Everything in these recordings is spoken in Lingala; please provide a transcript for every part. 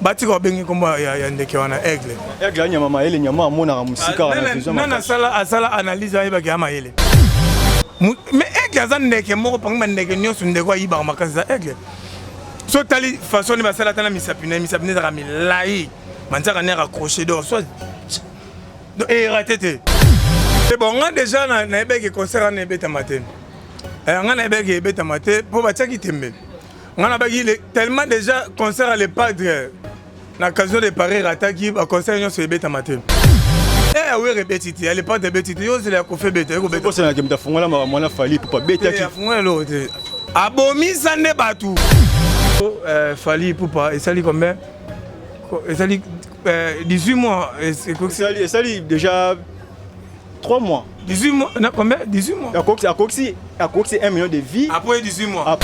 bati ko bengi kombo ya ndeke wana aigle. Aigle nyama maele nyama mona musika na vision. Nana sala analyse ayeba ke maele. Mais aigle azan ndeke moko pangba ndeke nyoso ndeko ayiba makasi za aigle. So tali façon de basala tana misapine za milai. Manzaka ne raccroché d'or soit et raté. C'est bon, on a déjà na ebeke concert na ebeta matin. On a ebeke ebeta matin pour bataki tembe. On a tellement déjà concert à l'EPAD na occasion de Paris rataki ba concert nyo so ebeta matin. Eh oui répétité, à l'EPAD de betité, yo c'est la ko fait beta, ko beta. C'est na kemta fungola mwana fali pour pas beta ki. Fungola l'autre. Abomi sande batu. Fali pour pas, et ça li combien? Et ça li 18 mois. Et ça li déjà 3 mois. 18 mois. Non, combien? 18 mois. À Coxy 1 million de vies. Après 18 mois.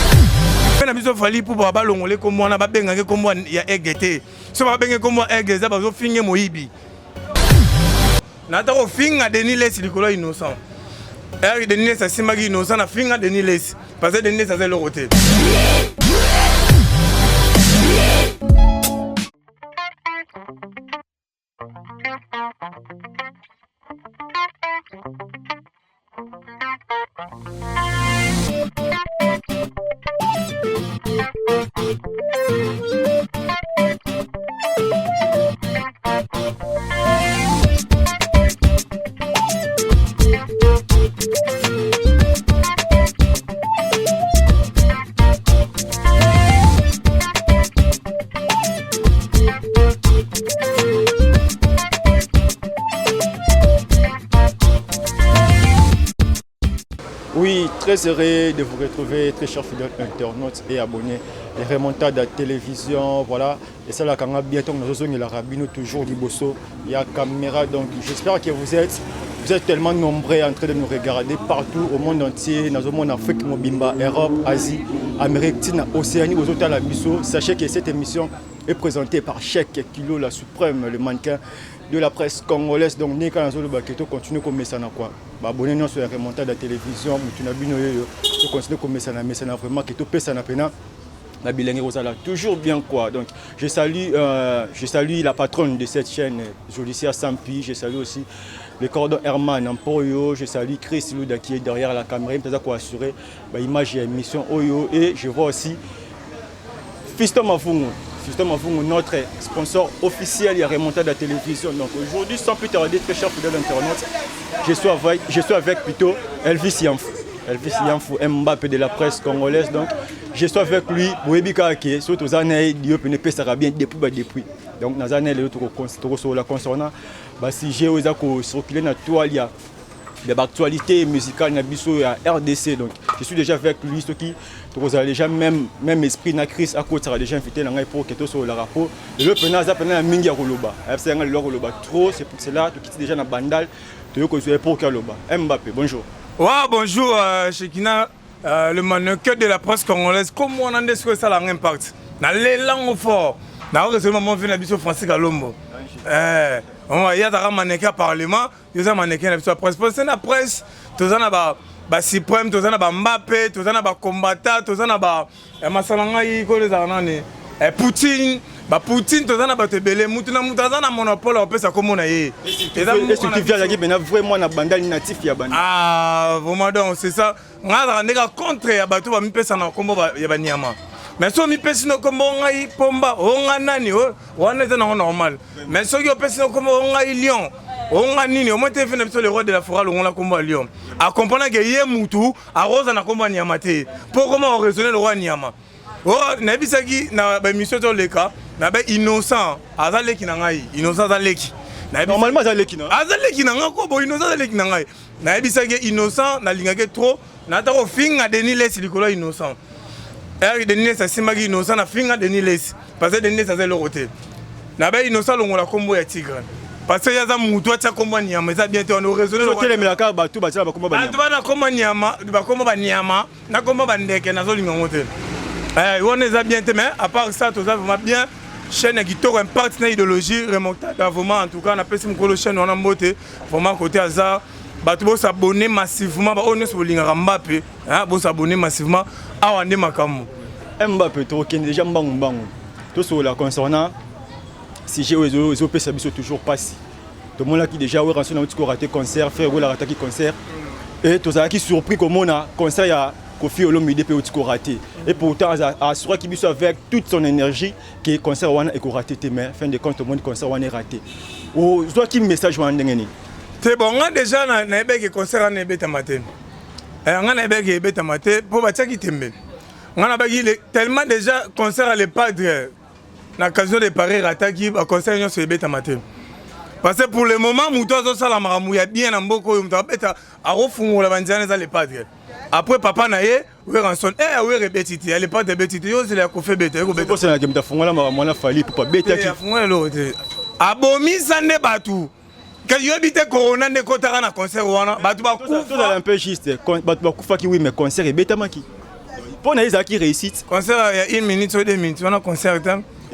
Na biso fali pour ba longole comme moi na ba benganga comme moi ya egete. So ba benga comme moi egeza ba zo finge moyibi. Na ta ko finga Denis Les likolo innocent. Er Denis Les asimaki innocent na finga Denis Les. Parce que Denis Les a le roté. Oui, très heureux de vous retrouver, très chers fidèles internautes et abonnés. Les remontades à la télévision, voilà. Et ça, là, quand on a bientôt, nous avons la rabine toujours du bosso. Il y a caméra, donc j'espère que vous êtes tellement nombreux en train de nous regarder partout au monde entier. Dans le monde Afrique, Mobimba, Europe, Asie, Amérique, Océanie, aux autres à la bisso. Sachez que cette émission est présentée par Cheikh Kilo, la suprême, le mannequin de la presse congolaise. Donc, nous allons continuer comme ça. Abonnez-nous sur la remontade de la télévision. Nous continuons comme ça. Mais c'est vraiment que tout peut ça. La bilingue Rosala, toujours bien quoi. Donc, je salue la patronne de cette chaîne, Jolicia Sampi. Je salue aussi le cordon Herman Ampoyo. Je salue Chris Louda qui est derrière la caméra. Il pour assurer l'image et l'émission Oyo. Et je vois aussi Fiston Mafungu. Fiston Mafungu, notre sponsor officiel, il a remonté de la télévision. Donc aujourd'hui, sans plus tarder, très cher fidèle internaute, je suis avec plutôt Elvis Yamfou. Elvis Yamfou, Mbappé de la presse congolaise. Donc je suis avec lui, Boébi Kake, surtout aux années, il peut ne pas ça bien depuis. Donc dans les années, les autres sur la concernant, si j'ai osé circuler dans la toile, il y a des actualités musicales à RDC. Donc je suis déjà avec lui, ce qui déjà même esprit na crise à côté sera déjà invité dans pour que tout sur le rapport. Et le penaz a penaz mingi à Roloba. FC le Roloba trop, c'est pour cela tu quittes déjà na bandal, tu veux que tu pour Kaloba. Mbappé, bonjour. Ouais, bonjour Chekina, le mannequin de la presse congolaise. Comment on a dit que ça a un impact? Dans l'élan fort. Dans le moment venu à Bissau Francis Galombo. Il y a un mannequin parlement, il y a un mannequin de la presse. C'est la presse, tout ça n'a Suprême, tout ça n'a Mbappé, tout ça n'a combattant, tout ça n'a Massalangaï, Poutine, Poutine, tout ça n'a pas tebelé, Moutana monopole, on peut ça comme on a eu. Est-ce que tu viens là, vraiment na bandal natif ya bandal? Ah, vraiment donc c'est ça. On a rendu contre ya bateau, mi pesa na kombo ya banyama. Mais si on pèse no kombo ngai pomba, on a nani, on est normal. Mais si on pèse no kombo ngai lion. On a nini, au moins tu es venu le roi de la forêt, on a combat à Lyon. À comprendre que hier Moutou, à Rose na combat Niamate. Pour comment on raisonne le roi Niama? Oh, Nabisaki na mission de l'Eka, na innocent, Azaleki nangai, innocent Azaleki. Normalement Azaleki non. Azaleki nangai ko bo innocent Azaleki nangai. Nabisaki innocent, na lingake trop, na ta ko finga Denis Les likolo innocent. Er Denis Les asimaki innocent na finga Denis Les. Parce que Denis Les a le roté. Na ba innocent longola combo ya tigre. Parce que yaza mutu acha komba nyama eza bientôt on raisonner le tele melaka batu batila bakoma ba nyama bana komba nyama bakoma ba nyama na komba ba ndeke na zolinga ngote on eza bientôt mais à part ça tout ça vraiment bien chaîne qui tourne impact na idéologie remontade vraiment en tout cas on appelle ça mukolo chaîne on a mbote vraiment côté hasard batu bo s'abonner massivement ba on est sur linga Mbappé hein bo s'abonner massivement a wande makamu Mbappé to ken déjà mbangu tout sur la concernant sujet aux OPS toujours passé. Tout le monde qui déjà ouais rançon dans raté concert, faire la raté concert et tout ça qui surpris comme on a concert ya Kofi Olomide peut aussi raté et pourtant à soit qui biso avec toute son énergie que concert wana est raté mais fin de compte tout le monde concert wana est raté. Ou soit qui message wana ndengeni. C'est bon, on a déjà na ebe que concert na ebe tamate. On a ebe que ebe tamate pour batia qui tembe. On a tellement déjà concert à les padres. Na occasion de parer rataki ba concert nyo se ebe tamate. Parce que pour le moment, Moutozo Salamaramu, il y a bien un beau coup, il y a un refou, les padres. Après, papa naye, oui, rançon, oui, répétité, elle est pas de bêtité, c'est la coffee bête. C'est la game de Fongola, Maramona Fali, pour pas bêter. Abomi, ça n'est pas tout. Quand il y a habité Corona, ne comptera un concert, Batu Bakufa. Un peu juste, Batu Bakufa qui oui, mais concert et bêta maki. Pour les qui réussite. Concert, il y a 1 minute ou 2 minutes, on a concert.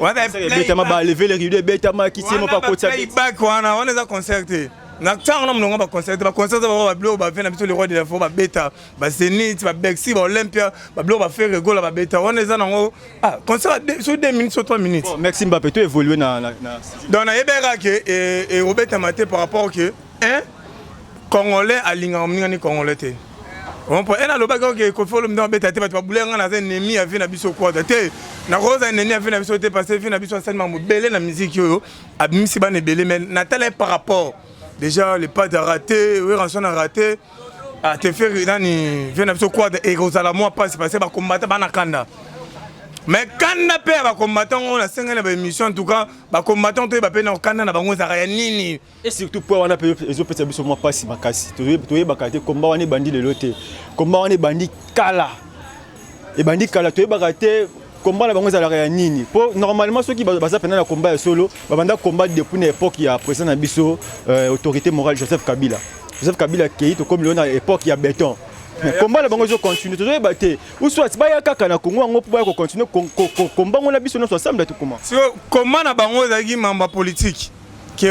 On a levé les rideaux, bêta qui c'est mon pas côté. On les a concertés. Na tchanga mnonga ba concerter ba concerter ba blo ba vena biso le roi de la fo ba beta ba Zénith ba Bexi ba Olympia ba blo ba faire rigolo ba beta on les a nango concert sur 2 minutes sur 3 minutes. Merci Mbappé tu évoluer na donc na yebera ke et Robert Maté par rapport que congolais alinga mninga congolais té. On peut en aloba que Kofi Olomide beta té ba bulenga na ennemi a vu na biso quoi té na rosa ennemi a vu na biso té passer vu na biso seulement belé na musique yo abimisi ba ne belé mais na tel par rapport déjà les pas de raté, oui, rançon a raté. À te faire nani, viens à quoi de Erosala moi pas c'est passé par combattre Banakanda. Mais Kanda paix va combattre on a 5 ans d'émission en tout cas, va combattre on te va payer dans Kanda na bango za nini. Et surtout pour on a payé les autres petits moi pas si makasi. Tu es bakate combat on est bandit de l'autre. Combat on est bandit kala. Et bandit kala tu es bakate combat la bango za la nini. Pour normalement ceux qui basa pendant le combat solo, va banda combat depuis l'époque il y a président Nabiso autorité morale Joseph Kabila. Joseph Kabila qui est comme l'époque époque il y a béton. Combat la bango zo continue toujours battre. Ou soit ba ya kaka na Congo ngo pour ba continuer combat on a biso non ensemble tout comment. Si comment na bango za gi mamba politique que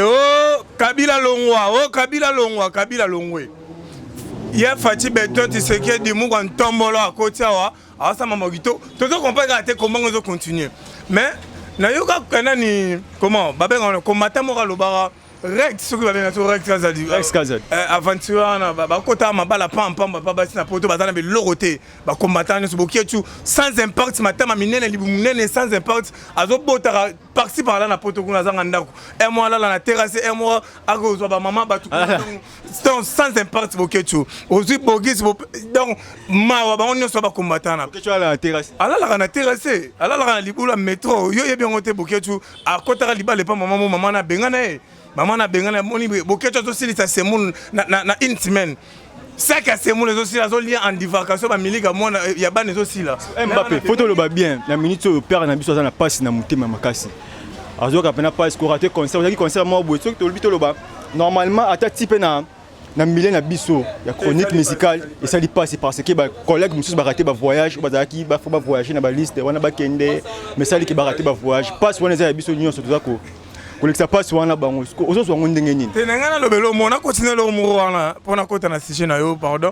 Kabila longwa Kabila longwe. Il y a Fati Beton tu sais que du mou en tombolo à côté wa ah ça m'a magito tout ça comprendre à comment on va continuer mais na yoka kanani comment babé on combattant moral bara rect ce que va bien rect Kazadi aventure na ba kota mabala pam ba basi na poto bazana be loroté ba combattant ne boketu sans impact matama minene libumunene sans impact azo botara parti par là na poto kuna zanga ndako et moi là na terrasse et moi agozo ba maman ba tout donc sans impact boketu ozu bogis donc ma ba on so ba combattant na tu ala na terrasse ala na terrasse ala la libula métro yo bien ngote boketu a kota libale pa maman na bengana maman na bengana moni boketo to silisa semul na intimen saka semul zo sila zo lien en divagation ba milika mona ya bane zo sila Mbappé photo le ba bien la minute au père na biso za na passe na mutema makasi azo ka pena passe ko rater concert qui concert mo bo to to bito le ba normalement ata type na milieu na biso ya chronique musicale et ça li passe parce que ba collègue musus ba rater ba voyage ba zaki ba faut ba voyager na ba liste wana ba kende mais ça li ki ba rater ba voyage passe wana za biso nyonso to za ko que ça passe wana bango ozo so ngonde ngeni tenanga lo belo mona continuer lo muro wana pona kota na sujet na yo pardon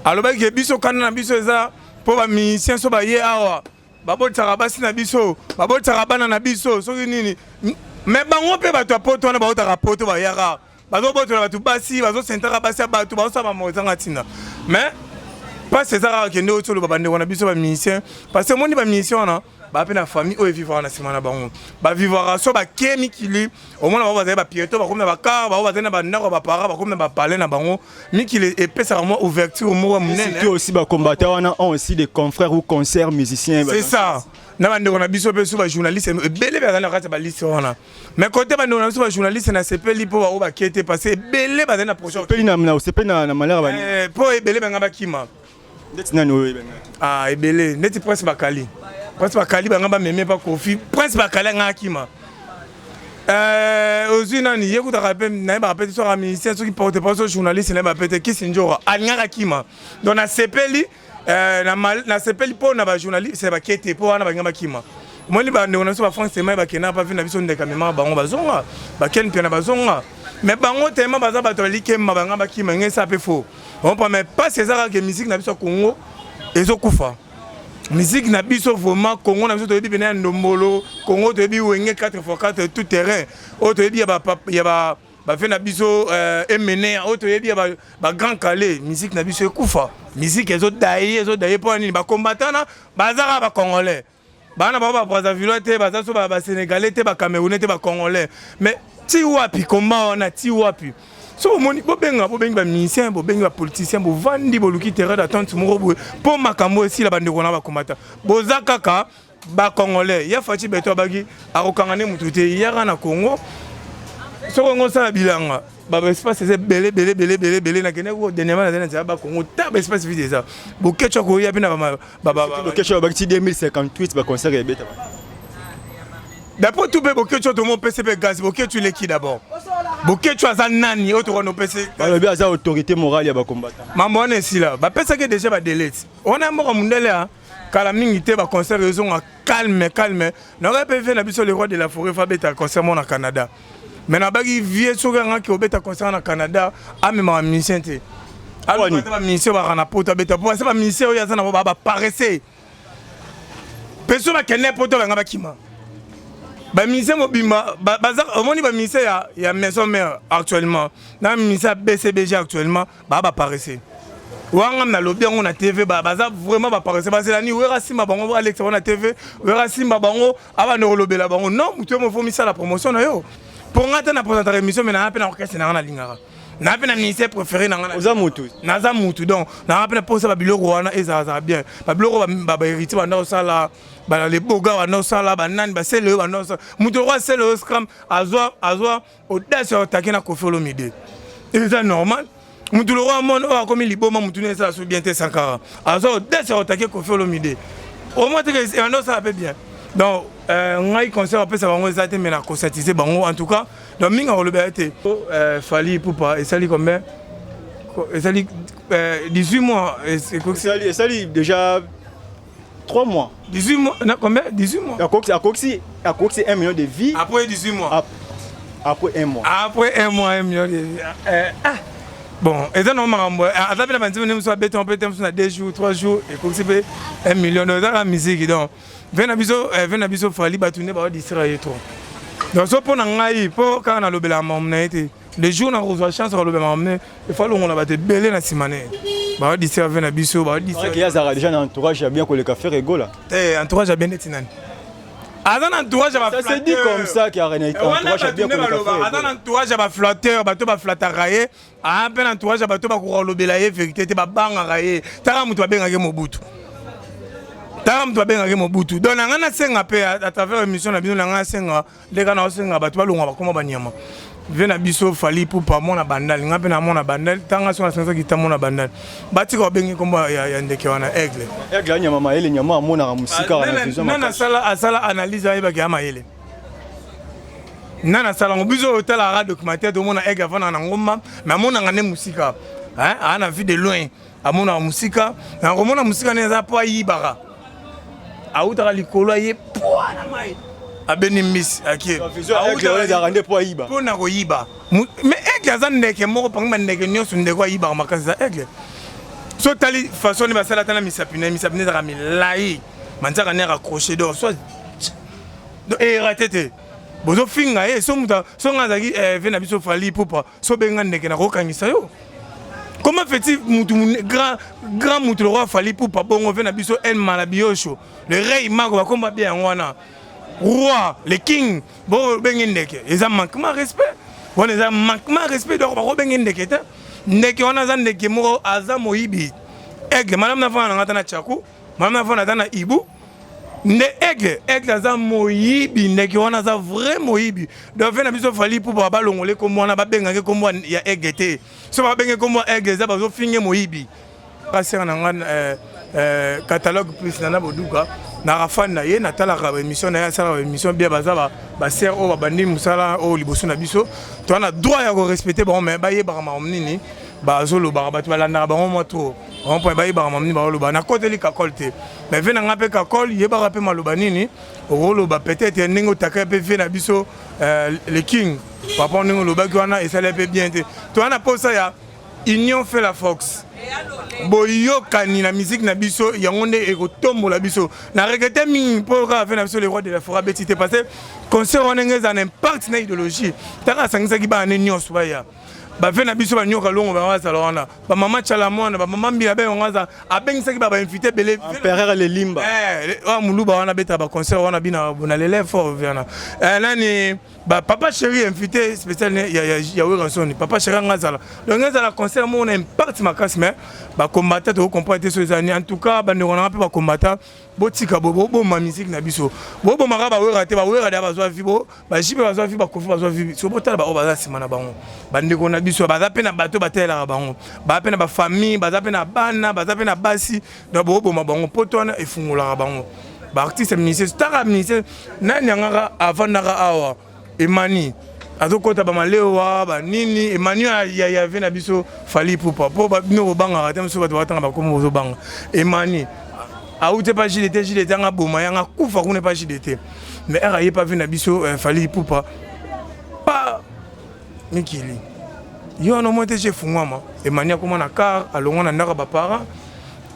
aloba ke biso kana na biso za po ba musicien so ba ye awa babotaka basi na biso babotaka bana na biso soki nini mais bango pe bato poto wana babotaka poto ba yaka bazo botola bato basi bazo sentaka basi bato bazo saba mozanga tina mais pas c'est ça que nous tout le babande wana biso ba musicien parce que moni ba musicien wana ba pe na famille o vivre na simana bango ba vivre so ba kemi kili au moins ba ba pieto ba comme na ba car ba ba na ba ndako ba para ba comme na ba parler na bango mikili epesa vraiment ouverture mo munene c'est aussi ba combattant wana ont aussi des confrères ou concerts musiciens c'est ça na bande wana biso pe so ba journaliste belé ba na kata ba liste wana mais côté bande wana so ba journaliste na sepeli po ba kete passer belé ba na projet sepeli na sepeli na malheur ba po belé ba ngaba kima ndeti nani oyo ah ebelé ndeti prince bakali Prince Bakali banga meme pas Kofi Prince Bakali ngakima ozui nani yekuta rappel na ba rappel sur ministère ceux qui portent pas sur journaliste na ba pété qui sinjora alingaka kima donc na sepeli na sepeli po na ba journaliste c'est ba kete po na ba ngaba kima moi li ba ndona so ba France mai ba kena pas vu na biso ndeka mema bango bazonga ba ken pena bazonga mais bango tellement baza ba to likema banga ba kima ngesa pe faux on pas mais pas ces arts que musique na biso Congo ezo kufa musique na biso vraiment Congo na biso to bi na ndombolo Congo to bi wenge 4x4 tout terrain o to bi ya ba fait na biso MNE o to bi ba Grand Calais musique na biso ekufa musique ezo dailler pour nini ba combattant bazara ba congolais bana ba Brazzaville te baza so ba sénégalais te ba camerounais te ba congolais mais ti wapi combat wana ti wapi so moni bobenga ba musicien bobenga ba politicien bo vandi bo luki terrain d'attente moko pour makambo aussi la bande kona ba combattant boza kaka ba congolais ya fati beto bagi akokangane mutu te yaka na Congo so Congo ça bilanga ba espace c'est belé na kene ko dernièrement na tena ba Congo ta ba espace vide ça bo kecho ko ya bina ba kecho ba 2058 ba concert et beta d'après tout be bo kecho to mon PCP gaz bo kecho les qui d'abord bo kecho za nani auto no PC ba bi za autorité morale ya ba combattant mambo on est ici là ba pesa que déjà ba delete on a moko mundele a kala mingi te ba concert raison à calme na ba pe na biso le roi de la forêt fa beta concert mon au Canada. Mais na bagi vie sokanga ki obeta concert na Canada a même ma mission te alors ba mission ba na pota beta pour ça ba mission ya za na ba paraissé peso ba kene poto ba ngaba kima ba mission mobima baza omoni ba mission ya maison mère actuellement na mission BCBG actuellement ba paraissé wanga na lobby on na TV baza vraiment ba paraissé ba c'est ni wera simba bango Alex on na TV wera simba bango aba no lobela bango non mutu mo fomi ça la promotion na yo pour ngata na présenter émission mais na peine orchestre na lingara na peine ministère préféré na oza mutu naza mutu donc na peine poser ba biloko wana ezasa bien ba biloko ba héritier ba na sala ba les boga ba na sala ba nani ba c'est le ba na mutu roi c'est le scrum azwa audace attaquer na Koffi Olomide et c'est normal mutu le roi mon comme liboma mutu ne ça sous bien te sankara azwa audace attaquer Koffi Olomide au moins que on ça va bien donc ngai concert après ça va ezate mais na conscientiser bango en tout cas donc minga le bété fali poupa et sali combien et sali 18 mois et sali déjà 3 mois 18 mois combien 18 mois à coxi 1 million de vies après 18 mois après 1 mois 1 million de vies bon et ça non marambo à la bande nous soit béton peut être 2 jours 3 jours et coxi 1 million de la musique donc Venabiso fali batune ba distraire trop. Donc so pour ngai pour quand na lobela mamna été le jour na reçoit chance de lobela mamna il faut on va te belé na simane. Ba distraire Venabiso ba distraire. Il y a déjà un entourage bien que le café rigole là. Entourage a bien été nani. Azan entourage va ça se dit comme ça qu'il y a un entourage bien que le café. Azan entourage va flatteur bato ba flataraye a peine entourage bato ba ko lobela ye vérité te ba banga raye. Tara mutu ba benga ke Mobutu. Tam to benga ke Mobutu donc ngana senga pe à travers émission na bino ngana senga les gars na senga bato balonga bakoma banyama vena biso fali pour pas mona bandal ngape na mona bandal tanga so na senga ki tamona bandal bati ko bengi kombo ya ndeke wana aigle nyama maele nyama mona ka musika na vision nana sala analyse ayeba ke maele nana sala ngobizo hotel à documentaire de mona aigle avant na ngoma mais mona ngane musika hein ana vu de loin amona musika na ngomona musika neza po ayibara autara likolo ye poa na mai abeni miss aki autara za rande poa yiba pona ko yiba mais aigle za ndeke moko pangba ndeke nyoso ndeko yiba makasi za aigle so tali façon ni basala tana misapine za milai manzaka ne raccrocher donc soit et ratete bozo finga e so muta so ngazaki vena biso fali popa so benga ndeke na kokangisa yo. Comment fait-il grand mutu le roi fali pour pas bon venir biso el malabiocho le rey mago va combat bien wana roi le king bon bengendeke ils ont manquement respect bon ils ont manquement respect donc ba bengendeke ta ndeke wana za ndeke mo aza moyibi aigle madame na fana ngata na chaku madame na fana na ibu nde aigle aza moyibi ndeke wana za vrai moyibi donc venir biso fali pour ba longole ko mwana ba bengake ko mwana ya aigle te so ba benge ko mwana aigle za ba zo finge moyibi passer na ngana catalogue plus na boduka na rafan na ye na tala ka émission na ya sala émission bien baza ba ser o ba bandi musala o liboso na biso to na droit ya ko respecter bon mais ba ye ba ma omnini ba zolo ba ba tu la na ba mo trop on point ba ye ba ma omnini ba lo ba na côté li ka kolte mais vena ngape ka kol ye ba rapé maloba nini o lo ba peut-être ningo taka pe fe na biso le king papa ningo lo ba ki wana et ça le peut bien te to na posa ya union fait la force. Boyokani na musique na biso yangonde ekotombo la biso na regretté mingi pour faire na biso le roi de la forêt betité parce que concert on engage un impact na idéologie taka sangisa ki ba ne nyos ba ya ba fait na biso ba nyoka longo ba wa salona ba mama chala mona ba mama mbila be ngaza abengisa ki ba invité belé empereur le limba wa muluba wana beta ba concert wana bina bona l'élève fort viana nani ba papa chéri invité spécial ya Wilson papa chéri ngazala donc ngazala concert mo on impact makasi mais ba combattant to comprendre ces années en tout cas ba ne on a pas combattant botika bobo ma musique na biso bobo maka ba weraté ba werada ba zwa vibo ba jibe ba zwa vibo ba kofi ba zwa vibo so botala ba obaza simana bango ba ndeko na biso ba zape na bato batela bango ba pe na ba famille ba zape na bana ba zape na basi na bobo ma bango poto na efungula bango ba artiste ministère star ministère nani ngaka avant naka awa Emani azokota ba malewa ba nini Emani ya vena biso fali pupa po ba bino banga atem so bato batanga ba komo zo banga Emani aute pas JDT nga boma yanga kufa kuna pas JDT mais era ye pas vena biso fali pupa pa mikili yo no monte chez fungwama Emani akoma na car alonga na ndaka ba para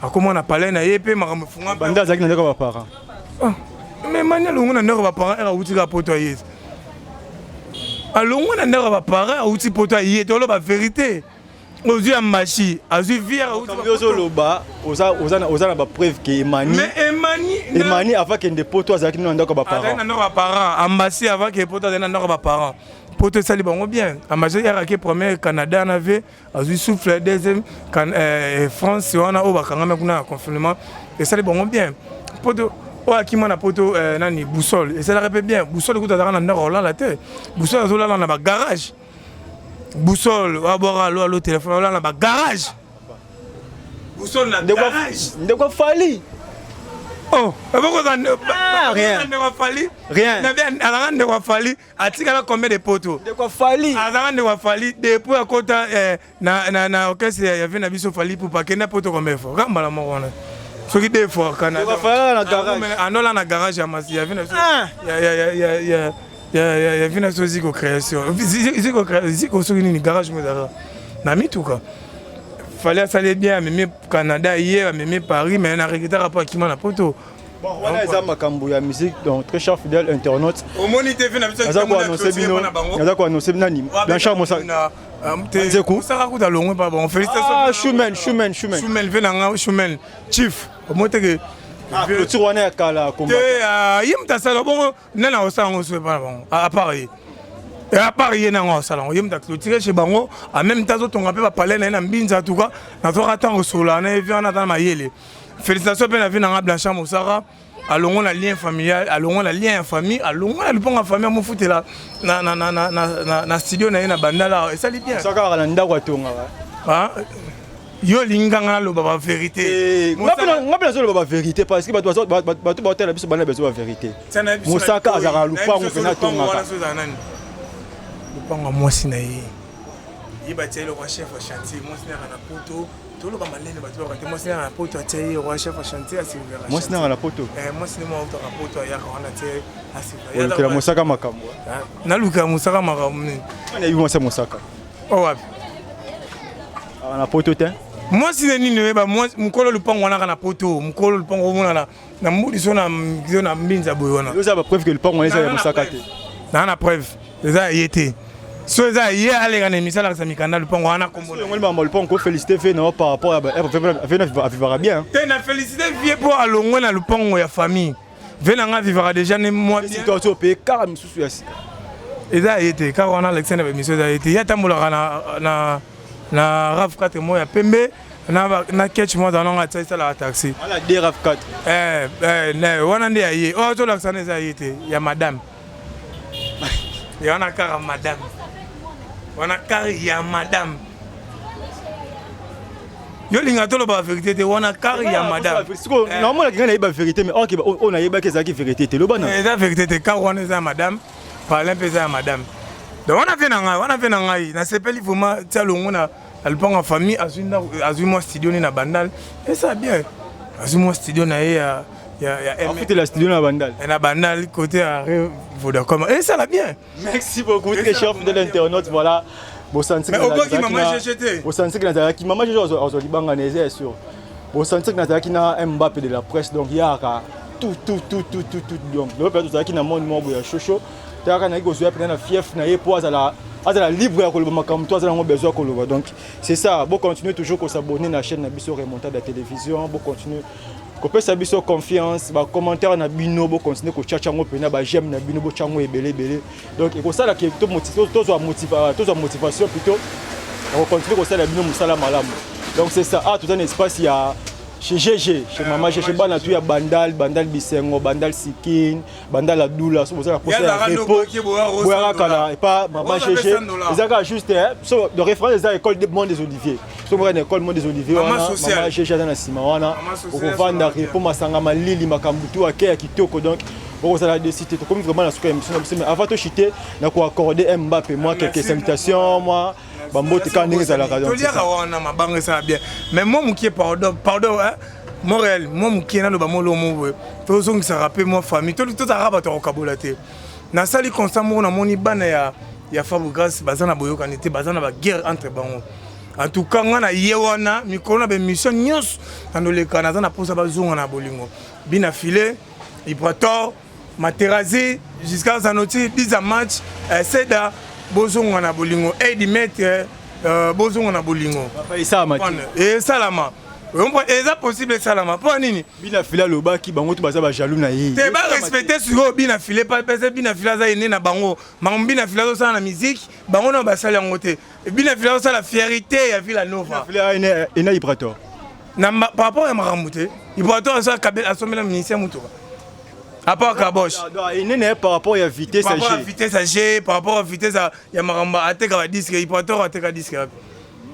akoma na palais na yepe makambo fungwa banda zaki na ndaka ba para mais Emani alonga na ndaka ba para era utika poto yezi alongo na ndaka ba para outi poto yé to lo ba vérité ozu ya machi azu via outi ozo loba oza na ba preuve que Emani mais Emani avant que de poto azaki na ndaka ba para na ndaka ba para ambassade avant que poto na ndaka ba para poto sali bango bien ambassade ya ke premier Canada na ve azu souffle deuxième France wana o ba kangama kuna confinement et sali bango bien poto Akima na poto nani boussole et ça la répète bien boussole kuta na ndako la tête boussole azola na ba garage boussole wa bora lo téléphone là na ba garage boussole na garage de quoi fali oh aboko za rien de quoi fali rien na bien ala de quoi fali atika la combien de poteaux de quoi fali ala de quoi fali depuis à kota na okese ya vina biso fali pour pas que na poto combien fois kamba la mona ce qui des fois Canada na garage anola na garage ya masi ya vina ya vina so ziko création ziko so ni garage mozara na mituka fallait saler bien même Canada hier même Paris mais na regrettar rapport qui na poto bon voilà les makambo ya musique donc très cher fidèle internaute au moniteur vina biso naza ko annoncer nani Blanchard Moussa Zekou ça raconte à long pas bon félicitations Shumel venanga Shumel chief mote que le tourné à kala combat yimta sala bon nana osango so pas bon à Paris et à Paris na ngo sala yimta clôturer chez bango en même temps to ngape ba parler na mbinza tout cas na to ratango sola na vient na mayele félicitations pe na venanga Blanchard Moussa alongo na lien familial alongo na lien en famille alongo na liponga famille mo futela na studio na bandala et ça li bien ça ka na ndako tonga ah yo linganga lo ba vérité ngapela zo lo ba vérité parce que bato ba tela biso bana bezo ba vérité Moussaka azara lupango pena tonga lupango mwasi na ye yiba telo kwa chef wa chantier mwasi na poto tout le monde a battu moi c'est un pote à roi chef chantier à Silver moi c'est na poto moi c'est moi auto poto ya quand on a à Silver que la Moussaka makambo na luka Moussaka makambo on a eu moi c'est Moussaka oh wapi na poto te moi c'est nini ba moi mukolo lupango wana na poto mukolo lupango mona na mbudi so na mbinza boyona yo ça ba preuve que lupango wana ya Moussaka te na preuve ça y était so ça y est aller dans l'émission là ça mikanda le pont wana kombo le pont ko féliciter fait non par rapport à vivra bien na féliciter vieux pour alongo na le pont ya famille venanga vivra déjà ne moi situation pe car misusu ya et ça y était car on a Alexandre émission ça y était ya tambola na RAV 4 moya pembe na catch moi dans la ça la taxi voilà des RAV 4 ne wana ndi ayi oh to Alexandre ça y était ya madame ya wana car madame on a carré ya madame yo linga to la vérité on a carré ya madame normalement la ngana ba vérité mais ok on a yeba que ça qui vérité te lo bana la vérité te car on est madame parler peu ça madame donc on a fait na ngai na sepeli vraiment tia longo na alpang en famille azuma studio ni na bandal et ça bien azuma studio na ya en fait la studio na bandal côté à Vodacom et ça va bien. Merci beaucoup très cher de l'internaute voilà Mais au bout qui maman jeté. Vous sentez que Nazaraki maman j'ai aujourd'hui banganisé sûr. Vous sentez que Nazaraki na Mbappé de la presse donc il y a tout donc le père Nazaraki na monde mo boya chocho. Taka na iko zoya pena na fief na ye pour la libre ya koloba makambo to azala besoin koloba donc c'est ça bon continuer toujours ko s'abonner na chaîne na biso remontada de la télévision bon continuer ko pesa biso confiance ba commentaire na bino bo continuer ko chacha ngo pena ba j'aime na bino bo chango ebele donc et ko ça la que to motivation plutôt on continue ko ça la bino musala malamu donc c'est ça tout un espace il y a chez GG, chez Maman, chez Bana, tu as Bandal Bisengo, Bandal Sikin, Bandal Adoula, c'est pour ça que la repos, et pas Maman GG. Ils ont juste de référence à l'école Monde des Oliviers. C'est pour l'école Monde des Oliviers. Maman GG dans la Simawana, au Rwanda, pour Masangama Lili, Makambutu, Akea, Kitoko, donc. Pour ça la décider comme vraiment la sous émission mais avant de chiter n'a quoi accorder Mbappé moi quelques invitations moi bambo te quand à la radio dire on ma banque ça bien mais moi mon qui est pardon hein Morel moi mon qui est dans le bamolo mo to zongi ça rappelle moi famille tout ça rabat au kabolaté na sali constant mo na moni bana ya Fabu Grâce bazana boyoka n'était bazana ba guerre entre bango en tout cas ngana yewana mikolo na be mission nyos dans le Canada na posa bazunga na bolingo bina filé Ibrator Materazzi jusqu'à Zanotti 10 match Seda bozongo na bolingo Edi Maître bozongo na bolingo et ça et salama et ça possible salama pour nini bina fila lobaki bango to baza ba jaloux na yi te ba respecter sur bina filé pas pese bina fila za ene na bango bina fila zo ça na musique bango na basali yango te bina fila ça la fierté ya Villa Nova fila ena Ibrator na par rapport à Maramouté Ibrator ça kabel asomela ministère mutuka à part Kabosh. Par rapport à la vitesse à G, par rapport à la vitesse à Yamaramba, à Teka disque, il peut à Teka disque.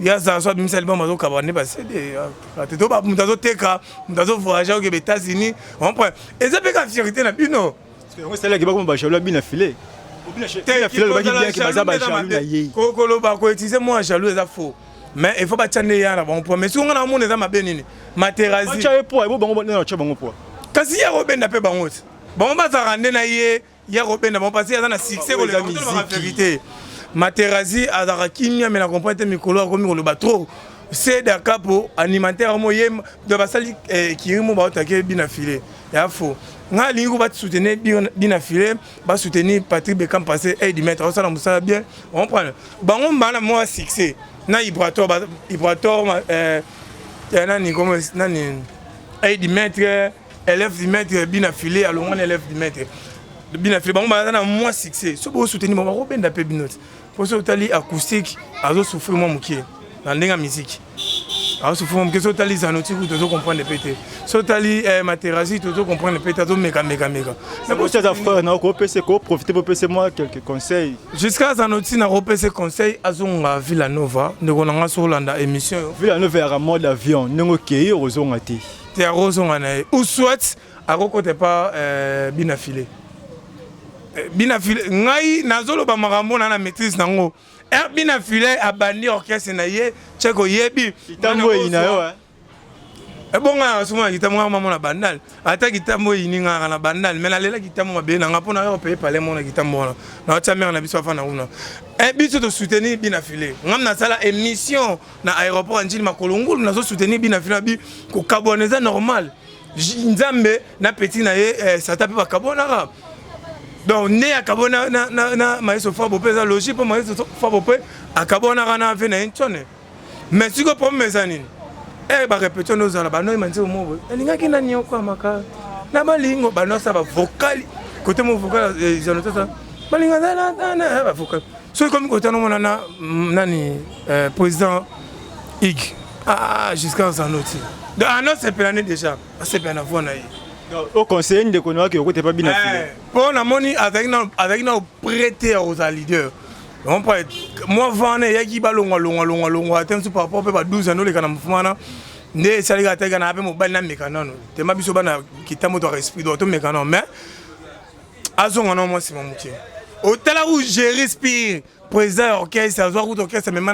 Il y a ça, soit Bimsel Bamazo Cabané, parce que tu dois pas Teka, tu voyager aux États-Unis. On prend. Et ça fait la fierté na Bino. C'est là qui va comme Bachelor bien affilé. Kokolo Bako, utiliser moi jaloux, c'est faux. Mais il faut pas tchaner ya bon point. Mais si on a un monde, ça m'a bien nini. Materazzi. Kasi ya Robin n'a pas bangot. Bon, on va se rendre na ye, ya Robin n'a pas passé à la succès pour la vérité. Materazzi a la kimia mais la comprendre mikolo comme le batro. C'est d'accord pour alimentaire moyen de basali qui rimo ba attaquer bien affilé. Ya faux. Nga lingu va soutenir bien affilé, va soutenir Patrick Beckham passer et mettre ça dans ça bien. On prend. Bango bana moi succès. Na Ibrator nani comme nani et mettre élève du maître bien affilé à l'on élève du maître bien affilé bon bah moi succès ce beau soutenir mon Robin d'appel binote pour ce tali acoustique azo souffrir moi mukie dans la musique azo souffrir que ce tali Zanotti tout comprendre de péter ce tali Materazzi tout comprendre de péter tout méga mais pour ces affaires na ko PC ko profiter pour PC moi quelques conseils jusqu'à Zanotti na PC conseil azonga Villa Nova ndeko nanga sur landa émission Villa Nova ya mode avion nengo kei ozonga te te arrosons ou soit à côté pas bien affilé ngai nazolo ba makambo na maîtrise nango bien affilé a bandi orchestre na ye cheko yebi kitambo ina yo e bonga suma kitambo mama na bandal ata kitambo ininga na bandal mais na lela kitambo mabe na ngapo na yo paye pale mona kitambo na tsamera na biso afana una et biso to soutenir bien affilé ngam na sala émission na aéroport Njili Makolongulu na zo soutenir bien affilé bi ko carboneza normal nzambe na petit na ye ça tape ba carbonara donc né à carbona na maïso fabo pesa logique pour maïso fabo pe à carbonara na ve na intone mais si ko problème zanini ba répéter nos ala ba no manzi mo elinga kina nyoko maka na balingo ba no sa ba vocal côté mon vocal ils ça balinga na ba vocal so comme côté no mona nani président Ig jusqu'à Zanotti de non c'est plané déjà c'est bien avant na au conseil de connaître que côté pas bien affilé pour la money avec nos prêter aux leaders on peut moi vendre yaki balonga attends par rapport à 12 ans les kana mfumana ne saliga tega na ape mobile na mekano te mabiso bana kitamo to respect do to mekano mais azonga non moi c'est mon métier au tala où je respire président orchestre azwa route orchestre mais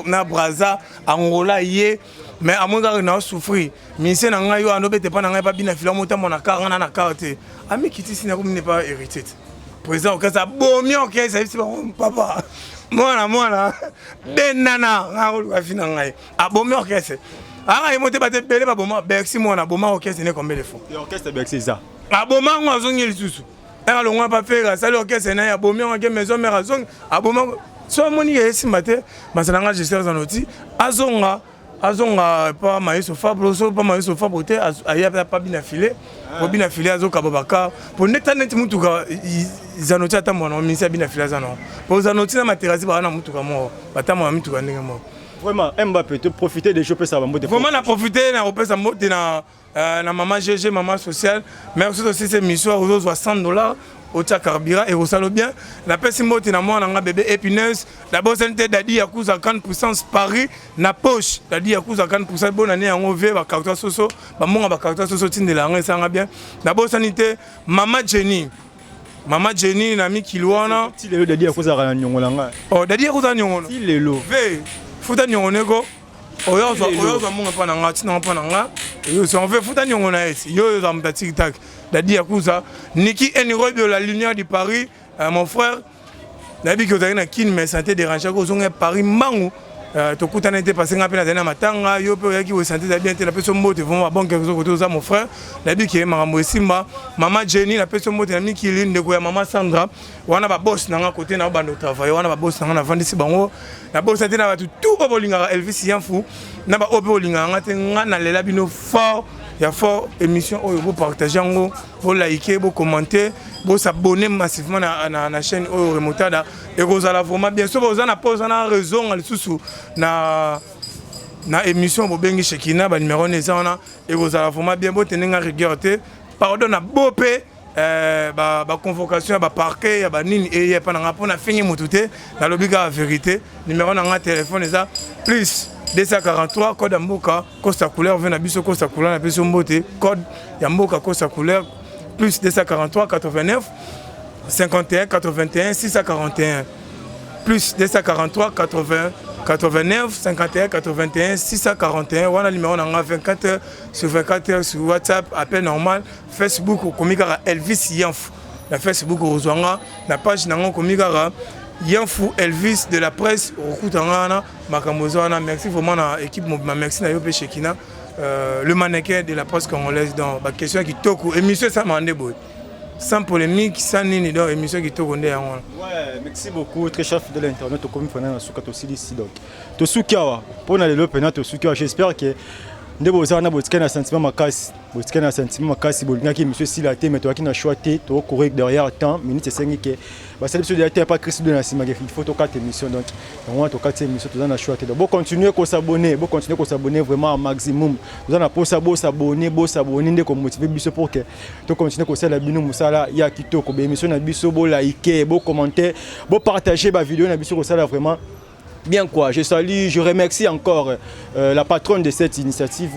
na braza angola yé mais à mon gars na souffrir ministère na nga yo anobete pa na nga pa bina fila mota mona karanga na carte ami kiti sina comme n'est pas hérité président orchestre bomi orchestre c'est papa mwana benana ngakoluka fina ngai abomi orchestre anga emote bate bele baboma Bercy mwana boma orchestre ne combien de fois orchestre Bercy ça aboma ngo azongi lisusu anga longwa pa faire sali orchestre na ya abomi ngo maison mère azongi aboma so moni yesi mate masalanga gesteur zanoti azonga pa maïso Fabro so pa maïso Fabro te aya pa bina filé po bina filé azoka babaka po neta neti mutuka zanoti ata mwana ministère bina filé zano po zanoti na materasi ba na mutuka mo bata mo mutuka ndenge mo vraiment Mbappé te profiter des jeux ça va mode vraiment na profiter na opesa mode na maman GG maman sociale merci aussi cette mission aux $60 au carburant et au salo bien la personne moti na moi na bébé épineuse d'abord c'était dadi ya kuza 40% Paris na poche dadi ya kuza 40% bonne année en OV ba carton soso ba monga ba carton soso tindela nga sanga bien d'abord sanité maman Jenny na mi kilwana ti lelo dadi ya kuza kana nyongola nga oh dadi ya kuza nyongola ti lelo ve futa nyongonego oyo monga pa na nga tina pa na nga yo so on fait futa nyongona esi yo za mta tic tac dadi ya kuza Niki Enroy de la lumière de Paris mon frère nabi ki ozali na kin mais santé dérange ko zonga Paris mangu tokutana ete passé nga pe na tena matanga yo pe oyaki o santé bien te na peso mbote vraiment bon quelque chose côté za mon frère nabi ki makambo esimba mama Jenny na peso mbote na miki linde ko ya mama Sandra wana ba boss na nga côté na bando travail wana ba boss na nga na vandisi bango na boss santé na batu tout ba bolinga Elvis Yanfou na ba ope bolinga nga te nga na lela bino fort ya fort émission oyo vous partager ngo vous liker vous commenter vous s'abonner massivement na chaîne oyo remontada et vous allez vraiment bien sûr vous en a pose na raison al susu na émission bo bengi Shekina ba numéro nezana et vous allez vraiment bien vous tenir rigueur te pardon na bopé ba convocation ba parquet ba nini et pa na pona fingi mutute na lobika vérité numéro na téléphone ça plus 243 code Mboka Costa couleur vient na biso Costa couleur na biso mbote code ya Mboka Costa couleur plus 243 89 51 81 641 plus 243 80 89 51 81 641 wana numéro na 24 heures sur 24 heures sur WhatsApp appel normal Facebook komika Elvis Yanfou na Facebook ozwanga na page nango komika Yanfou Elvis de la presse Rokutangana Makamozana merci vraiment à l'équipe merci na Yope Shekina le mannequin de la presse congolaise dans la question qui toque émission ça m'a boy sans polémique sans nini dans émission qui toque ndé yango ouais merci beaucoup très cher fidèle internet comme fana suka to ici donc to sukiawa pona lelo pena to sukiawa j'espère que ndebo za na botikana sentiment makasi bolingaki monsieur Silate mais toi qui na choix té to correct derrière temps minute 5 que ba ça monsieur de pas Christ de na sima il faut to 4 émissions donc on to 4 émissions to na choix té donc continuer ko s'abonner vraiment au maximum vous en a pour s'abonner ndeko motiver biso pour que to continuer ko sala bino musala ya kitoko be émission na biso bo liker bo commenter bo partager ba vidéo na biso ko sala vraiment bien quoi. Je salue, je remercie encore la patronne de cette initiative,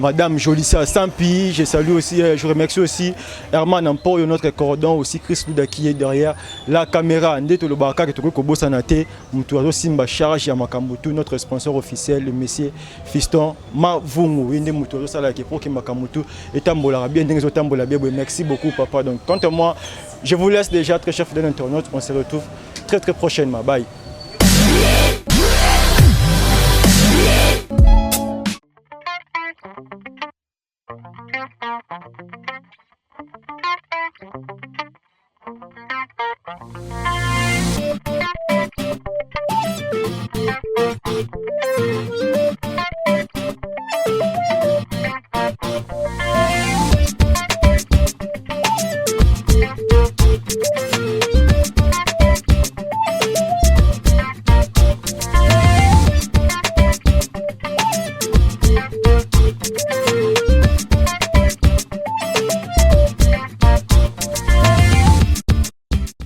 Madame Jolissa Sampi. Je salue aussi, je remercie aussi Herman Ampoyo, notre cordon, aussi Chris Luda qui est derrière la caméra. Ndeto Lobaka qui est au Bosanate, Moutuazo Simba Charge Yamakambutu, notre sponsor officiel, le monsieur Fiston Mavungu. Inde Moutuazo Salaki pour que Makamutu et Tambola bien, Tambola bien. Merci beaucoup, papa. Donc, quant à moi, je vous laisse déjà très cher fidèle internaute. On se retrouve très prochainement. Bye.